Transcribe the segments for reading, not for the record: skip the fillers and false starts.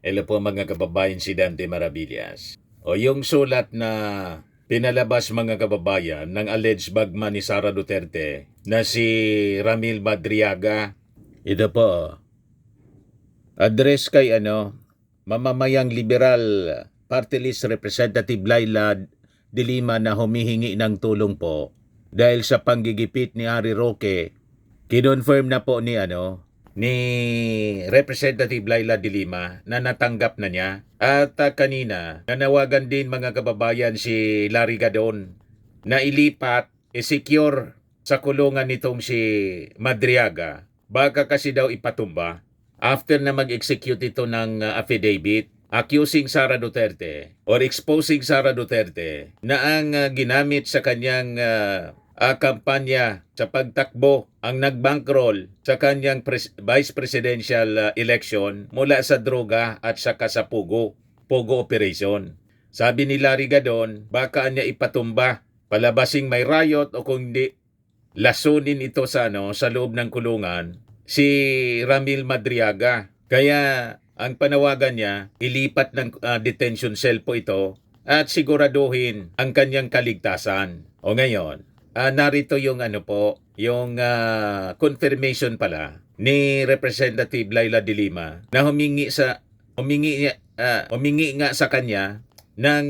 Hello po mga kababayan, si Dante Maravillas. O yung sulat na pinalabas mga kababayan ng alleged bagman ni Sara Duterte na si Ramil Madriaga. Ito po, address kay mamamayang liberal party list representative Laila de Lima na humihingi ng tulong po dahil sa panggigipit ni Harry Roque. Kinonfirm na po ni Representative Laila de Lima na natanggap na niya. At kanina, nanawagan din mga kababayan si Larry Gadon na ilipat, secure sa kulungan nitong si Madriaga. Baka kasi daw ipatumba after na mag-execute ito ng affidavit accusing Sara Duterte or exposing Sara Duterte na ang ginamit sa kanyang kampanya sa pagtakbo ang nagbankroll sa kanyang vice presidential election mula sa droga at saka sa Pogo operation. Sabi ni Larry Gadon, baka niya ipatumba, palabasing may riot o kung di lasunin ito sa loob ng kulungan si Ramil Madriaga. Kaya ang panawagan niya, ilipat ng detention cell po ito at siguraduhin ang kanyang kaligtasan. O ngayon, narito yung yung confirmation pala ni Representative Laila de Lima na humingi nga sa kanya ng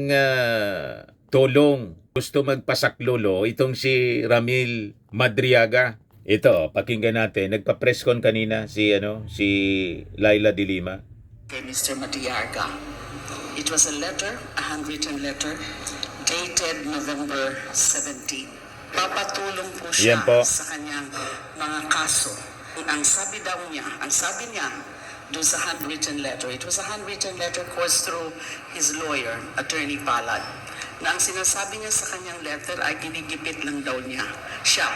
tulong. Gusto magpasaklolo itong si Ramil Madriaga. Ito, pakinggan natin. Nagpa-press con kanina si Laila de Lima. Kay Mr. Madriaga. It was a letter, a handwritten letter, dated November 17. Papatulong po siya sa kanyang mga kaso. Ang sabi niya doon sa handwritten letter, it was a handwritten letter course through his lawyer, Attorney Palad, na ang sinasabi niya sa kanyang letter ay ginigipit lang daw niya siya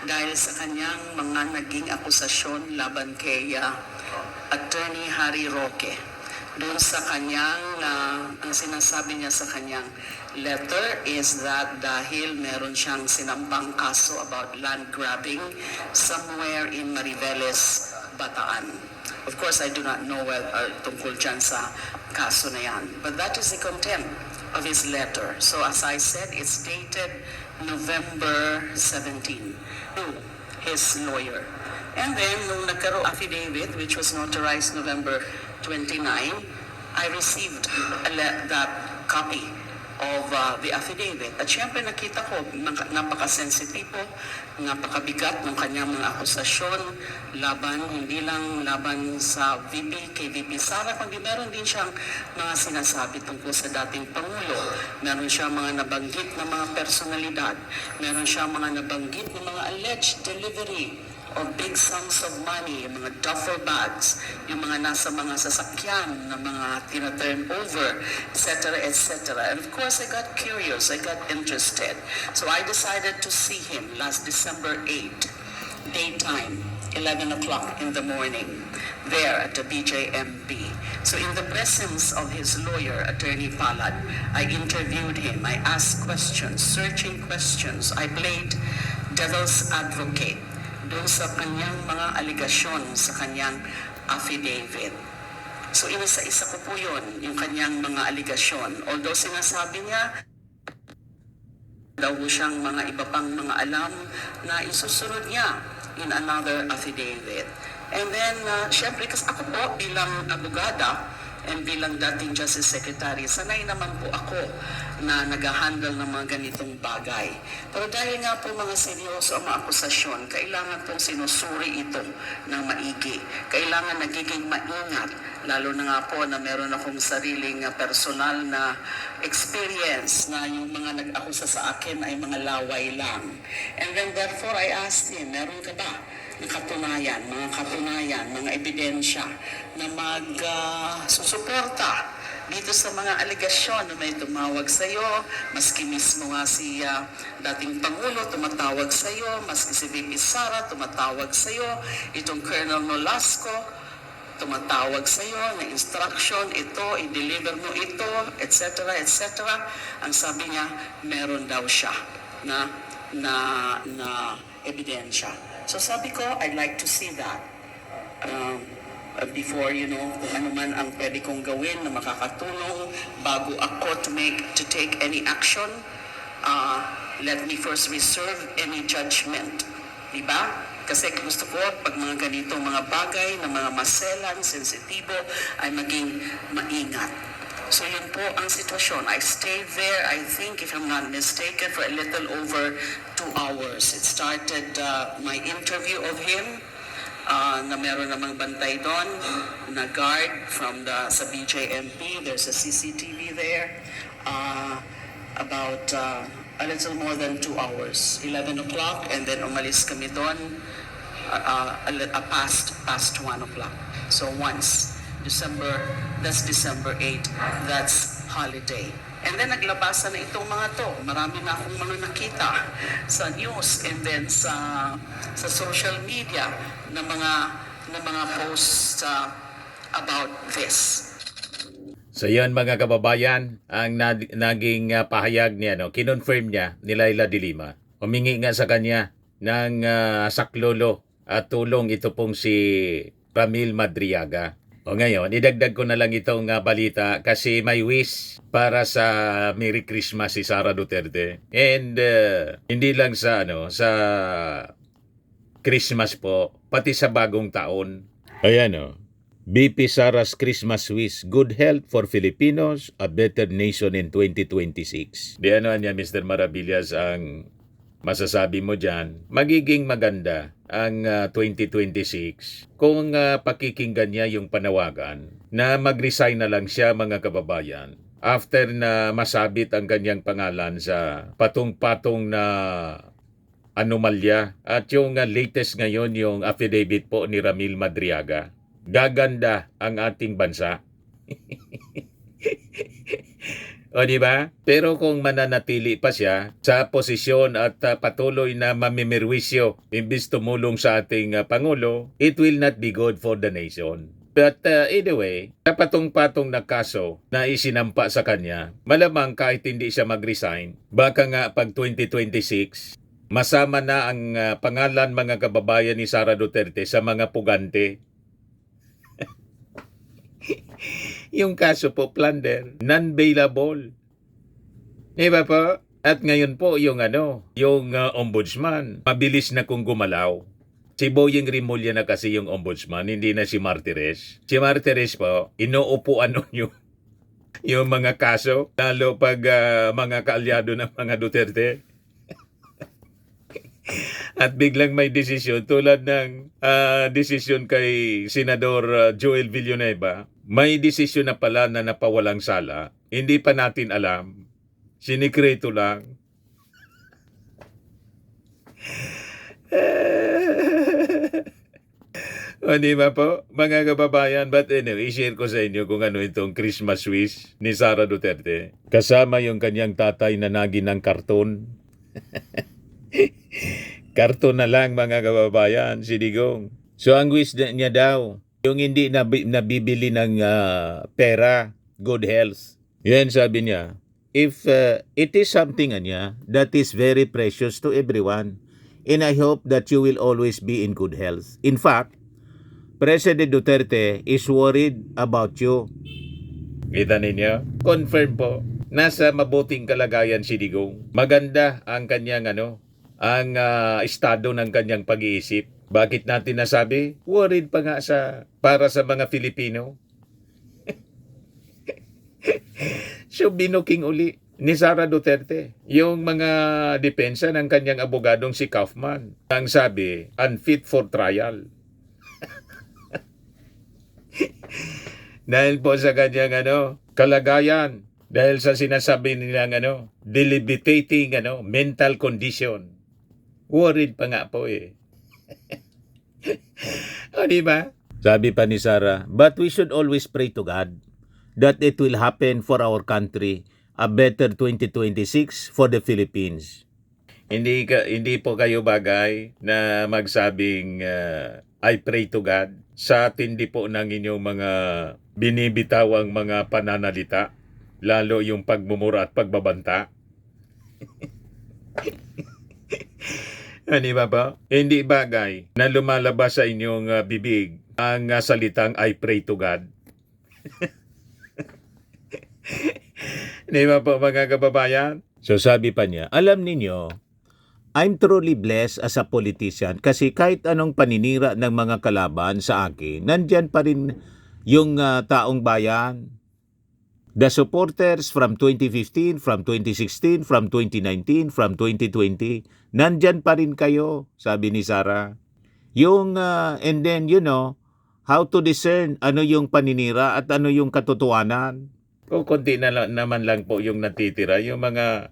dahil sa kanyang mga naging akusasyon laban kay Attorney Harry Roque. Doon sa kanyang, ang sinasabi niya sa kanyang letter is that dahil meron siyang sinampang kaso about land grabbing somewhere in Mariveles, Bataan. Of course, I do not know tungkol dyan sa kaso na yan. But that is the content of his letter. So as I said, it's dated November 17 to his lawyer. And then, nung nagkaroon affidavit, which was notarized November 29, I received that copy of the affidavit. At syempre nakita ko, napaka-sensitive, napakabigat ng kanyang mga akusasyon laban, hindi lang laban sa kay VP Sara, kundi meron din siyang mga sinasabi tungkol sa dating Pangulo. Meron siyang mga nabanggit na mga personalidad. Meron siyang mga nabanggit na mga alleged delivery of big sums of money, yung mga duffel bags, yung mga nasa mga sasakyan na mga tina-turn over, etc., etc. And of course, I got curious, I got interested. So I decided to see him last December 8, daytime, 11 o'clock in the morning, there at the BJMP. So in the presence of his lawyer, Attorney Palad, I interviewed him, I asked questions, searching questions. I played devil's advocate doon sa kanyang mga aligasyon sa kanyang affidavit. So inisa-isa ko po yun, yung kanyang mga aligasyon. Although sinasabi niya, daw siyang mga iba pang mga alam na isusunod niya in another affidavit. And then, syempre, kasi ako po bilang abogada, and bilang dating Justice Secretary, sanay naman po ako na nag-handle ng mga ganitong bagay. Pero dahil nga po mga seryoso ang mga akusasyon, kailangan pong sinusuri ito ng maigi. Kailangan nagiging maingat, lalo na nga po na meron akong sariling personal na experience na yung mga nag-akusa sa akin ay mga laway lang. And then therefore I asked him, meron ka ba ng katunayan, mga ebidensya na susuporta dito sa mga aligasyon na may tumawag sa iyo, maski mismo nga si dating Pangulo tumatawag sa iyo, maski si VP Sara tumatawag sa iyo, itong Colonel Nolasco tumatawag sa iyo na instruction ito, i-deliver mo ito, etc., etc. Ang sabi niya, meron daw siya na ebidensya. So sabi ko, I'd like to see that. before, kung ano man ang pwede kong gawin na makakatulong bago ako to take any action. Let me first reserve any judgment. Diba? Kasi gusto ko, pag mga ganitong mga bagay na mga maselan, sensitibo, ay maging maingat. So yun po ang sitwasyon. I stayed there, I think, if I'm not mistaken, for a little over 2 hours. It started my interview of him, na meron namang bantay doon, na guard sa BJMP. There's a CCTV there. About a little more than 2 hours, 11 o'clock, and then umalis kami doon past 1 o'clock. So once, that's December 8, that's holiday. And then naglabasan na itong mga to. Marami na akong mga nakita sa news and then sa social media na mga posts about this. So yan mga kababayan, ang naging pahayag niya, kinonfirm niya ni Laila de Lima. Humingi nga sa kanya ng saklolo at tulong ito pong si Ramil Madriaga. O ngayon, idagdag ko na lang itong balita kasi may wish para sa Merry Christmas si Sara Duterte. And hindi lang sa Christmas po, pati sa bagong taon. Ayan BP Sara's Christmas wish, good health for Filipinos, a better nation in 2026. Di ano niya, Mr. Maravillas, ang masasabi mo dyan, magiging maganda ang 2026 kung pakikinggan niya yung panawagan na mag-resign na lang siya, mga kababayan, after na masabit ang kanyang pangalan sa patong-patong na anomalya. At yung latest ngayon, yung affidavit po ni Ramil Madriaga. Gaganda ang ating bansa. O diba? Pero kung mananatili pa siya sa posisyon at patuloy na mamimirwisyo imbis tumulong sa ating Pangulo, it will not be good for the nation. But anyway, sa patong-patong na kaso na isinampa sa kanya, malamang kahit hindi siya mag-resign, baka nga pag 2026, masama na ang pangalan, mga kababayan, ni Sara Duterte sa mga pugante. Yung kaso po, plunder, non-bailable. Diba po? At ngayon po, yung ombudsman, mabilis na kung gumalaw. Si Boyeng Rimulya na kasi yung ombudsman, hindi na si Martires. Si Martires po, inuupuan yung mga kaso, lalo pag mga kaalyado ng mga Duterte. At biglang may desisyon tulad ng desisyon kay Senador Joel Villanueva, may desisyon na pala na napawalang sala. Hindi pa natin alam. Sinikreto lang. O di ba po, mga kababayan? But anyway, i-share ko sa inyo kung ano itong Christmas wish ni Sara Duterte. Kasama yung kanyang tatay na nagi ng karton. Karton na lang, mga kababayan, si Digong. So ang wish niya daw, yung hindi nabibili ng pera, good health. Yan sabi niya, if it is something that is very precious to everyone, and I hope that you will always be in good health. In fact, President Duterte is worried about you. Kita ninyo? Confirm po. Nasa mabuting kalagayan si Digong. Maganda ang kanyang ang estado ng kanyang pag-iisip. Bakit natin nasabi? Worried pa nga para sa mga Filipino. So binuking uli ni Sara Duterte yung mga depensa ng kanyang abogadong si Kaufman. Ang sabi, unfit for trial. Dahil po sa kanyang kalagayan, dahil sa sinasabi nilang debilitating mental condition. Worried pa nga po eh. O diba? Sabi pa ni Sara, but we should always pray to God that it will happen for our country, a better 2026 for the Philippines. Hindi po kayo bagay na magsabing I pray to God sa tindi po ng inyong mga binibitawang mga pananalita, lalo yung pagmumura at pagbabanta. Di ba ba? Hindi bagay na lumalabas sa inyong bibig ang salitang I pray to God. Di ba po mga kababayan? So sabi pa niya, alam ninyo, I'm truly blessed as a politician kasi kahit anong paninira ng mga kalaban sa akin, nandyan pa rin yung taong bayan. The supporters from 2015, from 2016, from 2019, from 2020, nandyan pa rin kayo, sabi ni Sarah. And then, how to discern ano yung paninira at ano yung katotohanan. Kung konti naman lang po yung natitira, yung mga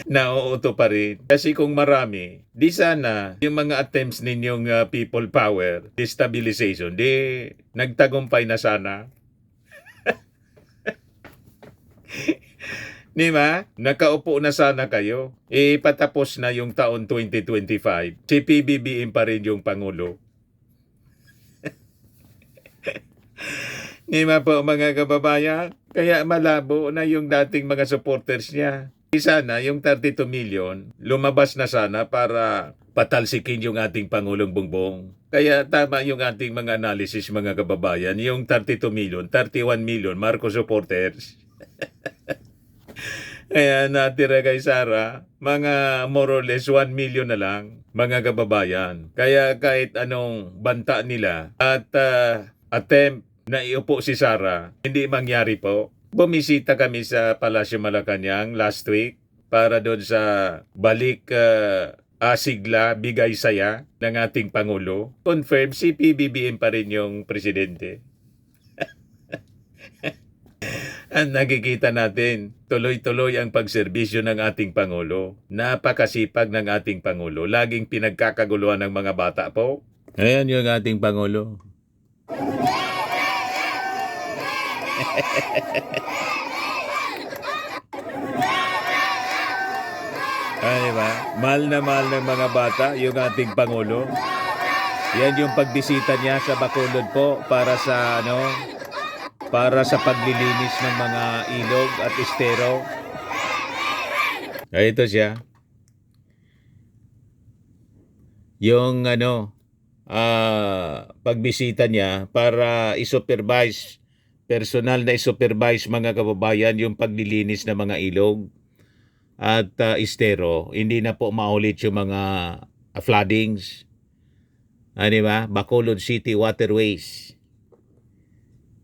nauuto pa rin. Kasi kung marami, di sana yung mga attempts ninyong people power, destabilization, di nagtagumpay na sana. Di ba? Nakaupo na sana kayo. Patapos na yung taon 2025. Si PBBM pa rin yung Pangulo. Di ba po mga kababayan? Kaya malabo na yung dating mga supporters niya. Sana yung 32 million, lumabas na sana para patalsikin yung ating Pangulong Bongbong. Kaya tama yung ating mga analysis mga kababayan. Yung 32 million, 31 million Marcos supporters. Kaya natira kay Sara, mga more or less 1 million na lang, mga kababayan. Kaya kahit anong banta nila at attempt na iupo si Sara, hindi mangyari po. Bumisita kami sa Palasyo Malacanang last week para doon sa balik sigla, bigay saya ng ating Pangulo. Confirm si PBBM pa rin yung presidente. Ang nakikita natin, tuloy-tuloy ang pagserbisyo ng ating Pangulo. Napakasipag ng ating Pangulo. Laging pinagkakaguluhan ng mga bata po. Ayan yung ating Pangulo. Diba? Mahal na mahal ng mga bata yung ating Pangulo. Yan yung pagbisita niya sa Bacolod po para sa paglilinis ng mga ilog at estero. Ito siya. Yung pagbisita niya para i-supervise, personal na i-supervise mga kababayan yung paglilinis ng mga ilog at estero. Hindi na po maulit yung mga floodings. Diba? Bacolod City Waterways.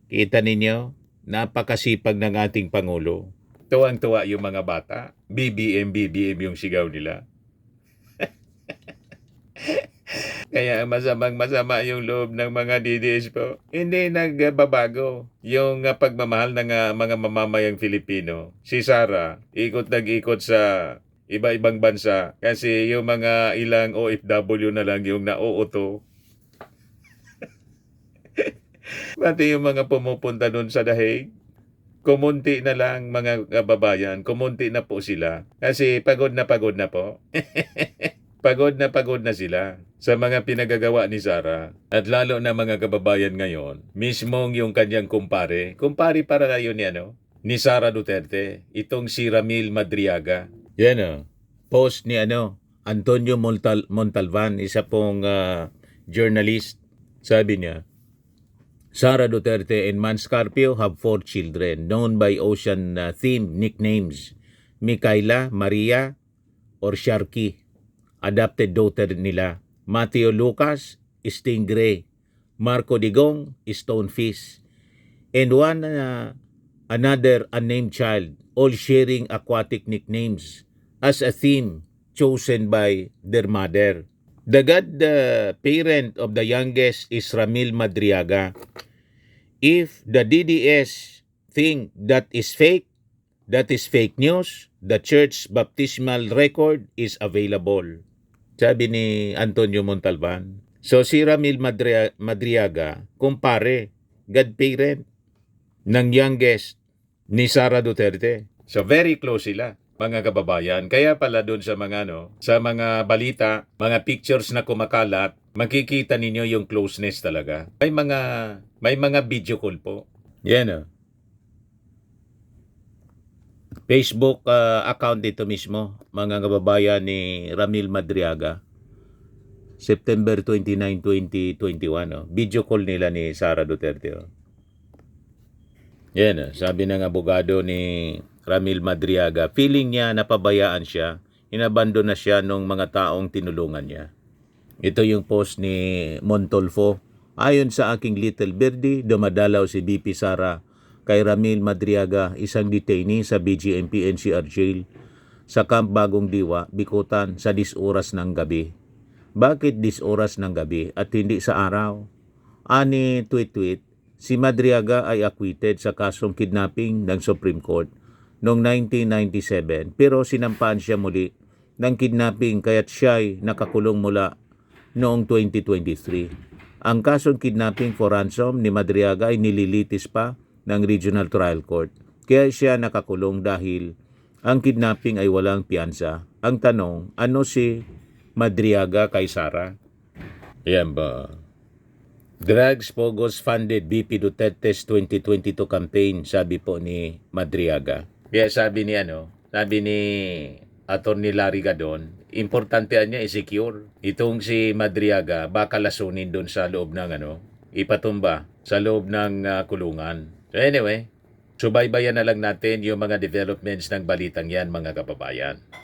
Kita ninyo, napakasipag ng ating Pangulo. Tuwang-tuwa yung mga bata. BBM yung sigaw nila. Kaya masama yung loob ng mga DDS po. Hindi nagbabago yung pagmamahal ng mga mamamayang Filipino. Si Sara, ikot sa iba-ibang bansa kasi yung mga ilang OFW na lang yung nauuto. Pati yung mga pumupunta doon sa Dahig, kumunti na lang mga kababayan, kumunti na po sila. Kasi pagod na po. Pagod na sila sa mga pinagagawa ni Sara. At lalo na mga kababayan ngayon, mismong yung kanyang kumpare para ngayon ni Sara Duterte, itong si Ramil Madriaga. Yan post ni Antonio Montalvan, isa pong journalist. Sabi niya, Sara Duterte and Man Scarpio have 4 children known by ocean-themed nicknames. Micaela, Maria, or Sharky, adopted daughter nila. Mateo Lucas, Stingray. Marco Digong, Stonefish. And another unnamed child, all sharing aquatic nicknames as a theme chosen by their mother. The godparent of the youngest is Ramil Madriaga. If the DDS think that is fake news, the church baptismal record is available. Sabi ni Antonio Montalvan. So si Ramil Madriaga, kumpare, godparent ng youngest ni Sara Duterte. So very close sila, mga kababayan. Kaya pala doon sa mga balita, mga pictures na kumakalat, makikita ninyo yung closeness talaga. May mga video call po. Yan Facebook account dito mismo, mga kababayan ni Ramil Madriaga. September 29, 2021. Oh. Video call nila ni Sara Duterte. Oh. Yan, sabi ng abogado ni Ramil Madriaga, feeling niya napabayaan siya, inabandon na siya ng mga taong tinulungan niya. Ito yung post ni Montolfo. Ayon sa aking Little Birdie, dumadalaw si BP Sara kay Ramil Madriaga, isang detainee sa BGMP NCR Jail sa Camp Bagong Diwa, Bikutan, sa 10 oras ng gabi. Bakit 10 oras ng gabi at hindi sa araw? Ani tweet, si Madriaga ay acquitted sa kasong kidnapping ng Supreme Court noong 1997 pero sinampaan siya muli ng kidnapping kaya't siya'y nakakulong mula noong 2023. Ang kasong kidnapping for ransom ni Madriaga ay nililitis pa ng Regional Trial Court kaya siya nakakulong dahil ang kidnapping ay walang piyansa. Ang tanong, ano si Madriaga kay Sara? Yan ba? Drugs Pogos funded BP Duterte's 2022 campaign, sabi po ni Madriaga. Kaya sabi ni Attorney Larry Gadon, importante niya i-secure. Itong si Madriaga, baka lasunin doon sa loob ng ipatumba sa loob ng kulungan. So anyway, subaybayan na lang natin yung mga developments ng balitang yan, mga kababayan.